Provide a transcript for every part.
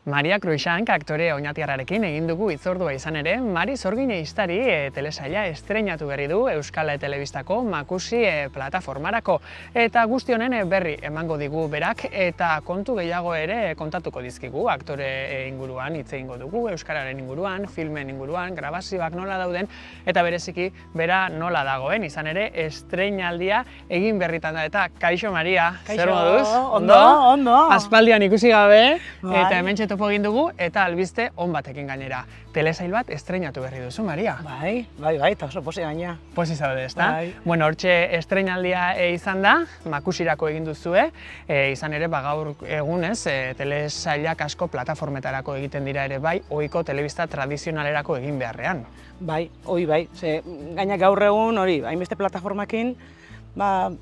Maria Cruixank aktore oñatiarrarekin egin dugu hitzordua izan ere, Mari Sorgin ehiztari telesaila estreinatu berri du Euskal Telebistako Makusi plataformarako. Eta guzti honen berri emango digu berak eta kontu gehiago ere kontatuko dizkigu. Aktore inguruan hitz egingo dugu, euskararen inguruan, filmen inguruan, grabazioak nola dauden eta bereziki bera nola dagoen. Izan ere, estreinaldia egin berritan da eta kaixo Maria, zer moduz? Ondo. Aspaldian ikusi gabe eta hementxe topo egin dugu eta albiste on batekin gainera. Telesail bat estreinatu berri duzu, Maria. Bai, eta oso posi gaina. Posi zaude, ezta? Bai. Bueno, hortxe estreinaldia izan da, Makusirako egin duzue, izan ere gaur egunez, telesailak asko plataformetarako egiten dira ere bai, ohiko telebista tradizionalerako egin beharrean. Bai, gaina gaur egun hori, hainbeste plataformakin,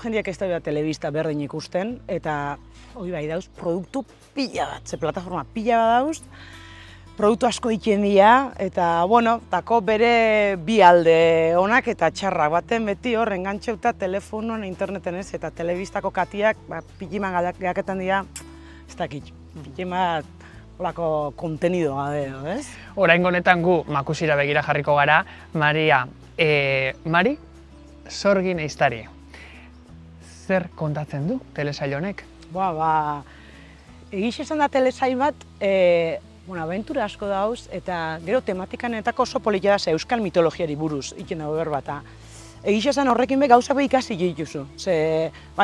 jendeak ez da telebista berdin ikusten, eta bai dauz, produktu pila bat, plataforma pila bat dauz, produktu asko diken dira, eta, tako bere bi alde onak eta txarrak baten beti hor, engantxeuta telefonoan, interneten ez, eta telebistako katiak, pikiman gaketan dira, ez dakit, pikiman olako kontenido gabe, ez? Oraingo honetan gu Makusira begira jarriko gara, Maria, Mari Sorgin ehiztari. Zer kontatzen du telesail honek? Egiz esan da telesail bat, abentura asko dauz, eta gero tematikanetako oso politia da euskal mitologiari buruz, iken dago berbata. Egiz esan horrekin gauzak ikasi dituzu.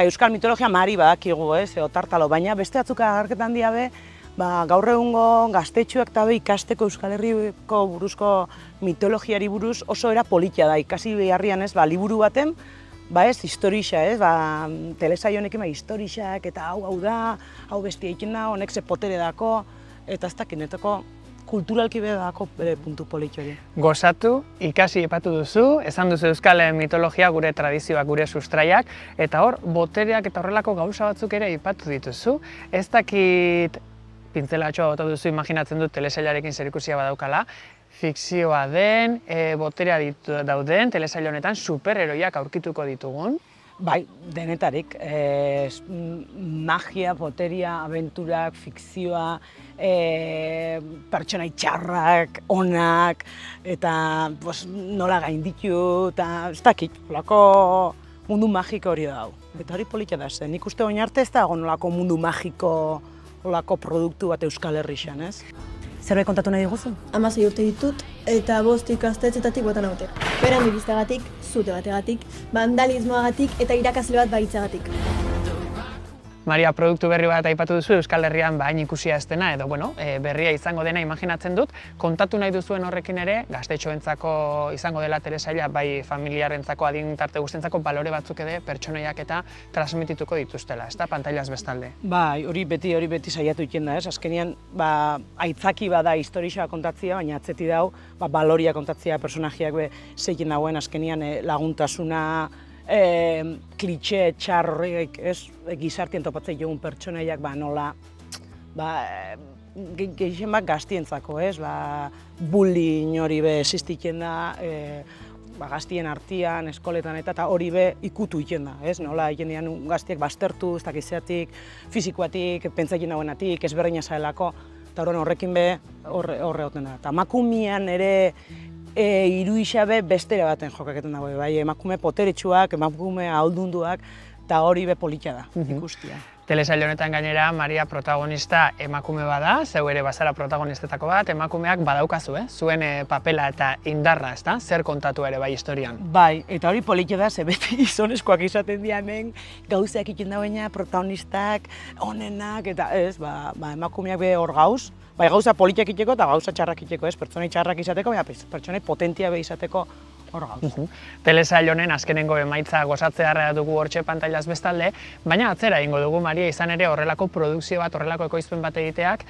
Euskal mitologia Mari badakigu, otartalo, baina beste batzuk agarketan diabe, gaur egungo gaztetxuak eta ikasteko Euskal Herriko buruzko mitologiari buruz oso era politia da, ikasi beharrian ez, liburu baten, historixa, telesail honekin historixak, eta hau da, hau bestia ikin da, honek ze potere dako, eta ez dakinetako kulturalki bedako bere puntu politiori. Gozatu, ikasi ipatu duzu, esan duzu euskal mitologia gure tradizioak, gure sustraiak, eta hor, botereak eta horrelako gauza batzuk ere ipatu dituzu. Ez dakit pintzelatxoa bota duzu, imaginatzen dut telesailarekin zerikusia badaukala, fikzioa den, boterea dauden, telesail honetan superheroiak aurkituko ditugun. Bai, denetarik. Magia, boterea, abenturak, fikzioa, pertsonai txarrak, onak, eta nola gainditu, eta ez dakit, olako mundu magiko hori da hau. Eta hori politia da zen, nik uste oin arte ez dago nolako mundu magiko, olako produktu bat Euskal Herrixan, ez? Zerbait kontatu nahi diguzu? 16 urte ditut eta 5 ikastetxetatik bota naute. Beran bibizteagatik, zute bategatik, vandalismoagatik eta irakasle bat baitzagatik. Maria, produktu berri bat aipatu duzu Euskal Herrian hain ikusia ez dena, edo berria izango dena imaginatzen dut. Kontatu nahi duzuen horrekin ere, gaztetxoentzako izango dela telesaila, bai familiarentzako, adin tarte guztientzako balore batzuk ere pertsonaiak eta transmitituko dituztela, ez da, pantailaz bestalde. Bai, hori beti saiatu iken da, ez? Azkenean, aitzaki bada historia kontatzea, baina atzeti dau, baloria kontatzea, personajiak zeiken dagoen, azkenean laguntasuna, klitxe txar horrek, gizartien topatzen jogun pertsonaiak nola gehien gaztientzako, bullying hori existitzen da, gaztien artean, eskoletan eta hori ikutu iken da, nola ikendian gaztiek baztertu, ez dakizeatik, fizikoatik, pentsatzen dauenatik, ezberdina zaelako, eta horrekin horre hoten da. Eta emakumean ere iruixabe bestera baten jokaketen dago, emakume poteretsuak, emakume ahaldunduak, eta hori politia da, ikustia. Telesail honetan gainera, Maria protagonista emakume bada, zeu ere bazara protagonistetako bat, emakumeak badaukazu, zuen papela eta indarra, ezta? Zer kontatu ere bai historian? Bai, eta hori politia da, ze beti gizonezkoak izaten diamen, gauzak ikin dauena, protagonistak, onenak, eta emakumeak hor gauz, gauza politiak iteko eta gauza txarrak iteko, pertsonai txarrak izateko, pertsonai potentia izateko hor gauz. Telesail honen azkenengo emaitza gozatzea dugu hortxe pantailaz bestalde, baina atzera egingo dugu, Maria, izan ere horrelako produkzio bat, horrelako ekoizpen bat egiteak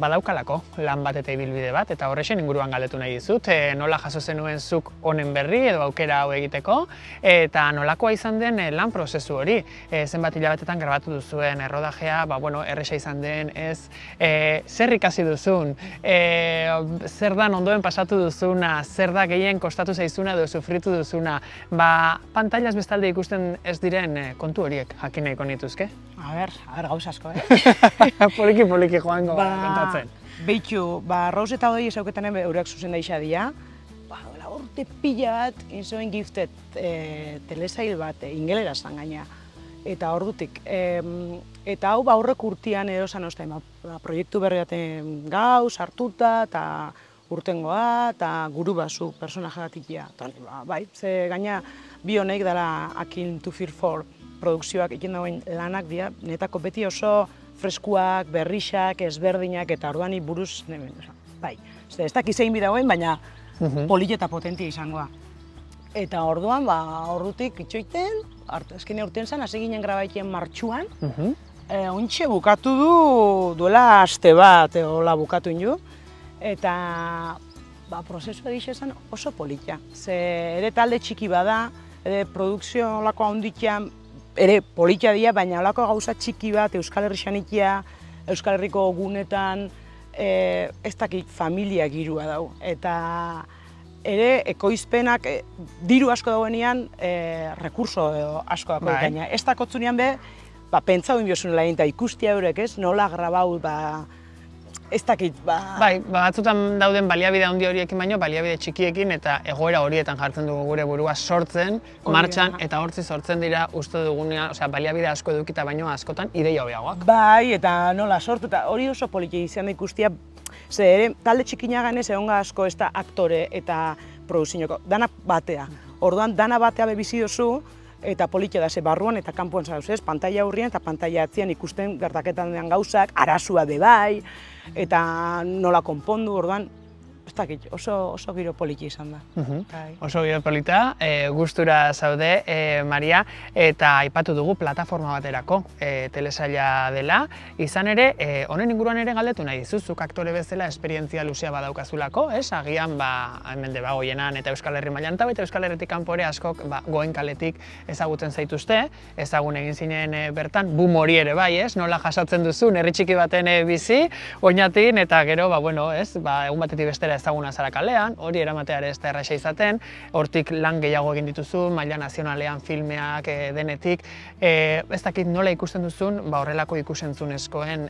badaukalako lan bat eta ibilbide bat, eta horrexen inguruan galdetu nahi dizut, nola jaso zenuen zuk honen berri edo aukera hau egiteko, eta nolakoa izan den lan prozesu hori, zenbat hilabetetan grabatu duzuen errodajea, erresa izan den, zer ikasi duzun, zer dan ondoen pasatu duzuna, zer da gehien kostatu gertatu zaizuna edo sufritu duzuna. Ba, pantailaz bestalde ikusten ez diren kontu horiek jakin nahiko nituzke? A ber, gauz asko, Poliki joango kontatzen. Beitu, Rose eta Odei esauketanen eurak zuzen daixea dira. Urte pila bat, inzoen gifted telesail bat, ingelerazan gaina. Eta ordutik. Eta hau aurrek urtean erosan ozten, proiektu berri baten gauz, hartuta, eta urtengoa, eta guru basu, personaje batikia. Bai, ze gaina bi honek dela A Kill to Fear For produkzioak ikin dagoen lanak dira, netako beti oso freskuak, berrixak, ezberdinak, eta orduan buruz, bai, ez dakit zein bidagoen, baina polit eta potentia izangoa. Eta orduan, ordutik itxoiten, azkene urtean zen, hasi ginen grabaitien martxuan, ontxe bukatu duela aste bat, hola bukatu inu, eta prozesua egixe zen oso politia. Ze ere talde txiki bada, ere produkzio olako handitian, ere politia dira, baina olako gauza txiki bat, Euskal Herri xanikia, Euskal Herriko gunetan, ez dakit familia girua dau. Eta ere ekoizpenak diru asko dagoenean rekurso asko dago. Baina ez dakotzunean be, pentsau inbiozun lain eta ikustia eurek ez, nola grabau, ez dakit, Bai, batzutan dauden baliabide handi horiekin baino, baliabide txikiekin eta egoera horietan jartzen dugu gure burua sortzen, martxan, eta hortzi sortzen dira uste dugunean, osea, baliabide asko edukita baino askotan ideia hobeagoak. Bai, eta nola sortu, eta hori oso politia izan da ikustia, ze ere, talde txikinaganez egonga asko ez da aktore eta produziñoko, dana batea. Orduan, dana batea bebizi dozu, eta politia da, ze barruan eta kanpoan zauz, ez? Pantaila aurrian eta pantaila atzian ikusten gertaketan den gauzak, arazua bebai, eta nola konpondu, orduan, ez dakit, oso giro politi izan da. Oso giro polita, gustura zaude, Maria, eta aipatu dugu plataforma baterako telesaila dela. Izan ere, honen inguruan ere galdetu nahi dizuzuk aktore bezala esperientzia luzea badaukazulako, ez? Agian, hemen Debagoienan eta Euskal Herri mailan eta Euskal Herritik kanpore askok Goen kaletik ezagutzen zaituzte, ezagun egin zinen bertan, boom hori ere bai, ez? Nola jasatzen duzun, herri txiki baten bizi, Oñatin, eta gero, egun batetik bestera ezaguna zara kalean, hori eramatea ere ez da erraxa izaten, hortik lan gehiago egin dituzu, maila nazionalean filmeak denetik, ez dakit nola ikusten duzun, horrelako ikusentzunezkoen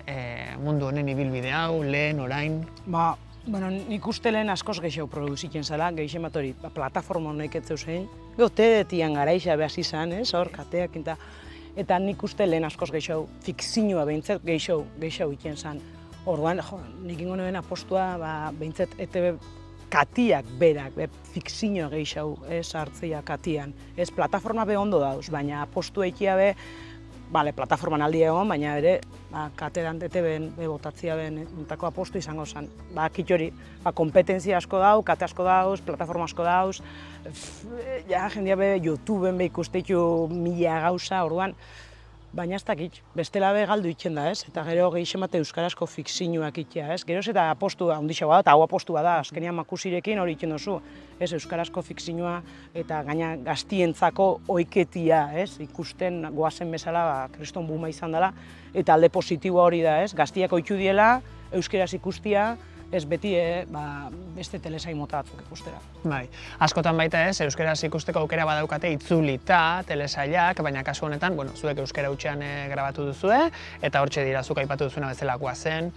mundu honen ibilbide hau, lehen, orain? Nik uste lehen askoz gehiago produzitzen zela, gehiago bat hori, plataforma honek ez zeusen, teetian garaixa behaz izan, hor, kateak, eta nik uste lehen askoz gehiago fikzioa behintzat gehiago egiten zen. Orduan, nik ingo nuen apostua, behintzat, ETV katiak berak, fikzioa gehiago, hartzea katian. Ez, plataforma be ondo dauz, baina apostu egitea be, plataforman aldi egon, baina ere, kateran ETV botatzea be, entako apostu izango zen. Kitxori, kompetentzia asko dau, kate asko dauz, plataforma asko dauz, jendea be, YouTubeen be ikusteitu mila gauza, orduan, baina ez dakit, bestela be galdu itzen da, ez? Eta gero gehixemate euskarazko fikzioak itea, ez? Geroz eta apostua handixagoa da, eta hau apostua da, azkenean makusirekin hori itzen duzu, ez? Euskarazko fikzioa eta gaina gaztientzako oiketia, ez? Ikusten goazen bezala, kriston buma izan dela, eta alde positiboa hori da, ez? Gaztiak ohitu diela, euskeraz ikustia, ez beti beste telesail mota batzuk ikustera. Bai, askotan baita ez, euskeraz ikusteko aukera badaukate itzulita telesailak, baina kasu honetan, zuek euskera hutsean grabatu duzue, eta hortxe dira zuk aipatu duzuna bezala Goazen,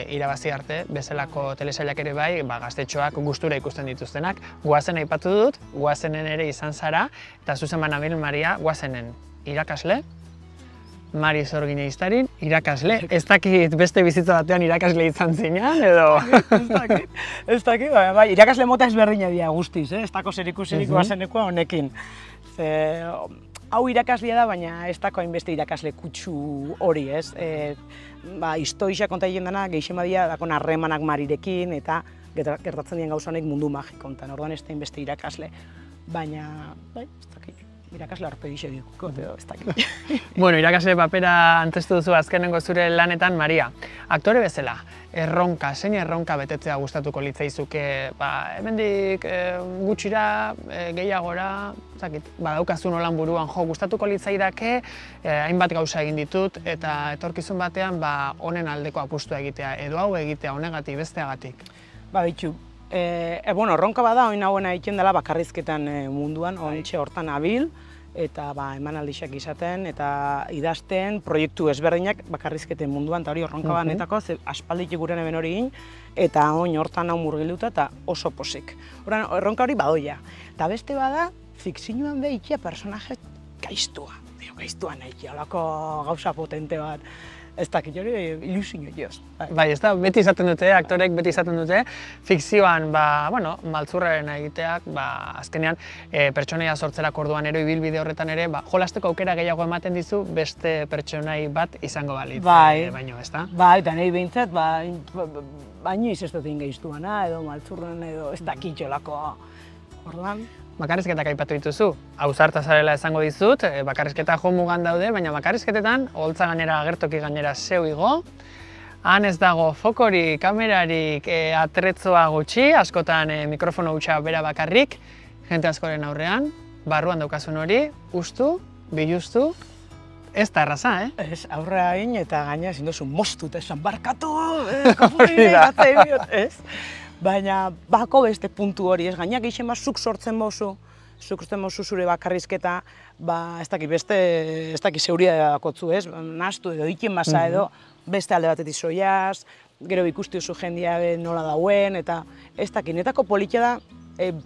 irabazi arte, bezalako telesailak ere bai, gaztetxoak gustura ikusten dituztenak. Goazen aipatu dut, Goazenen ere izan zara, eta zuzen banabil, Maria, Goazenen irakasle, Mari Sorgine Iztarin, irakasle. Ez dakit beste bizitza batean irakasle izan zinean, edo? Ez dakit, irakasle mota ezberdina dira guztiz, ez dako zer ikusirik Goazenekoa honekin. Hau irakaslea da, baina ez dako hainbeste irakasle kutsu hori, ez? Historia konta egin dena, gehixen badia, dakon harremanak Marirekin, eta gertatzen dien gauza honek mundu magiko ontan, orduan ez da hainbeste irakasle. Baina, ez dakit. Irakasle arpegise dituko, ez dakit. Irakasle papera antestu duzu azkenengo zure lanetan, Maria. Aktore bezala, zein erronka betetzea gustatuko litzaizuke, hemendik gutxira, gehiagora, badaukazu nolan buruan gustatuko litzaidake, hainbat gauza egin ditut, eta etorkizun batean honen aldeko apustua egitea, edo hau egitea, honegatik, besteagatik. Bitu, Bueno, erronka bada, oin hauena egiten dela bakarrizketan munduan, ontxe hortan abil, eta emanaldixak izaten, eta idazten proiektu ezberdinak bakarrizketen munduan, eta hori erronka banetako, aspaldik guren eben hori egin, eta oin hortan hau murgiluta, eta oso posik. Erronka hori badoia. Eta beste bada, fikzioan behitia personaje gaiztua. Gaiztua nahi, holako gauza potente bat. Ez dakit hori ilusio joz. Bai, ez da, beti izaten dute, aktorek beti izaten dute, fikzioan, maltzurraren egiteak, azkenean, pertsonaia sortzerak orduan ero, ibilbide horretan ere, jolasteko aukera gehiago ematen dizu, beste pertsonai bat izango balitz, baino, ez da? Bai, eta nahi behintzat, baino ez dut gaiztuana, edo maltzurren, edo ez dakit jolako. Orduan, bakarrizketak aipatu dituzu, ausarta zarela esango dizut, bakarrizketa jo mugan daude, baina bakarrizketetan, holtza gainera agertoki gainera zeu igo, han ez dago fokori, kamerarik, atretzoa gutxi, askotan mikrofono hutsa bera bakarrik, jente askoren aurrean, barruan daukazun hori, ustu, biluztu, ez da erraza, Ez, aurrea egin eta gaina ezin duzu moztu eta esan barkatu, kapurri, ez? Baina bako beste puntu hori, ez gainak geixen zuk sortzen bozu, zure bakarrizketa, ez dakit beste, ez dakit zeuria dakotzu, ez? Nastu edo ikin basa edo, beste alde batetik zoiaz, gero ikusti oso jendia nola dauen, eta ez dakit, netako politia da,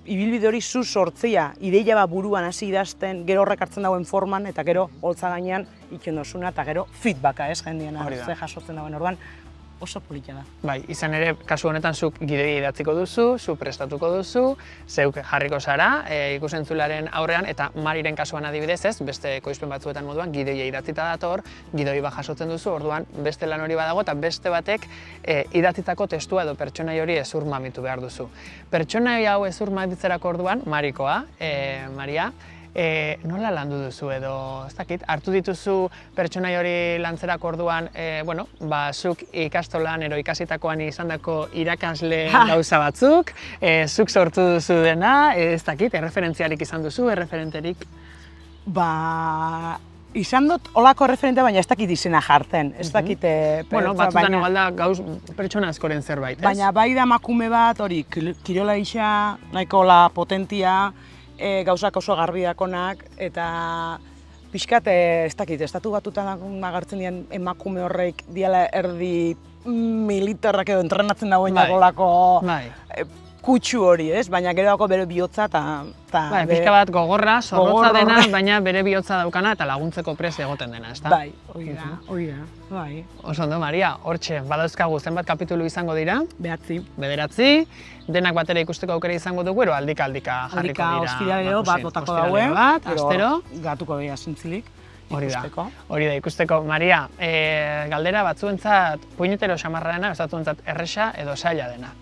ibilbide hori zu sortzea, ideia bat buruan hasi idazten, gero horrek hartzen dauen forman, eta gero holtza gainean ikin dozuna, eta gero feedbacka, ez, jendiena, ze jasotzen dauen orduan, oso politia da. Bai, izan ere, kasu honetan zuk gidoia idatziko duzu, zu prestatuko duzu, zeuk jarriko zara, ikusentzularen aurrean, eta Mariren kasuan adibidez ez, beste ekoizpen batzuetan moduan, gidoia idatzita dator, gidoi bat jasotzen duzu, orduan beste lan hori badago, eta beste batek idatzitako testua edo pertsonai hori ezur mamitu behar duzu. Pertsonai hau ezur mamitzerako orduan, Marikoa, Maria, nola landu duzu edo, ez dakit, hartu dituzu pertsonai hori lantzerako orduan, zuk ikastolan edo ikasitakoan izandako irakasle gauza batzuk, zuk sortu duzu dena, ez dakit, erreferentziarik izan duzu, erreferenterik? Izan dut olako erreferente, baina ez dakit izena jartzen, ez dakit... batzutan egal da gauz pertsona askoren zerbait, ez? Baina bai da emakume bat, hori, kirola isa, nahiko la potentia, gauzak oso garbi dakonak, eta pixkat, ez dakit, estatu batutan agertzen dian emakume horrek diala erdi militarrak edo entrenatzen dagoen jagolako kutsu hori, ez? Baina gero dako bere bihotza eta... Pixka bat gogorra, zorrotza dena, baina bere bihotza daukana eta laguntzeko prest egoten dena, ez da? Bai, hori da, bai. Oso ondo, Maria, hortxe, badauzkagu zenbat kapitulu izango dira? 9. Denak batera ikusteko aukera izango dugu, ero aldika jarriko dira. Ospiralero bat botako dauen, astero. Gatuko dira zintzilik. Hori da, ikusteko. Maria, galdera batzuentzat puñetero xamarra dena, batzuentzat erresa edo zaila dena.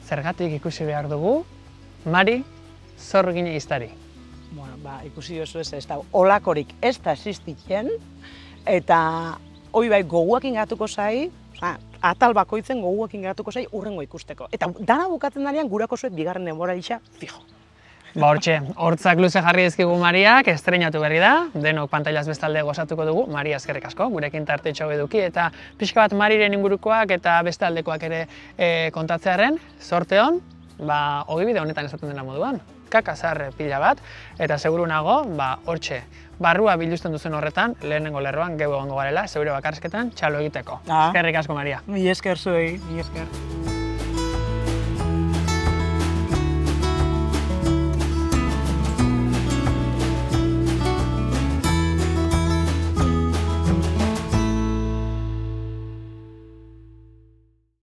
Zergatik ikusi behar dugu, Mari, zorgine iztari. Ikusi duzu ez da, olakorik ez da existitzen, eta hori bai goguak ingatuko zai, atal bakoitzen goguak ingatuko zai urrengo ikusteko. Eta dana bukatzen danean gurako zuet bigarren denbora gisa, fijo. Hortxe, hortzak luze jarri dizkigu Mariak, estreinatu berri da, denok pantailaz bestalde gozatuko dugu, Maria eskerrik asko, gurekin tartetxo eduki, eta pixka bat Mariren ingurukoak eta beste aldekoak ere kontatzearen, zorte hon, ogibide honetan esaten dena moduan, kakazar pila bat, eta seguru nago, hortxe, barrua biluzten duzen horretan, lehenengo lerroan geu egongo garela, zeure bakarrizketan txalo egiteko. Eskerrik asko, Maria. Mi esker zuei, mi esker.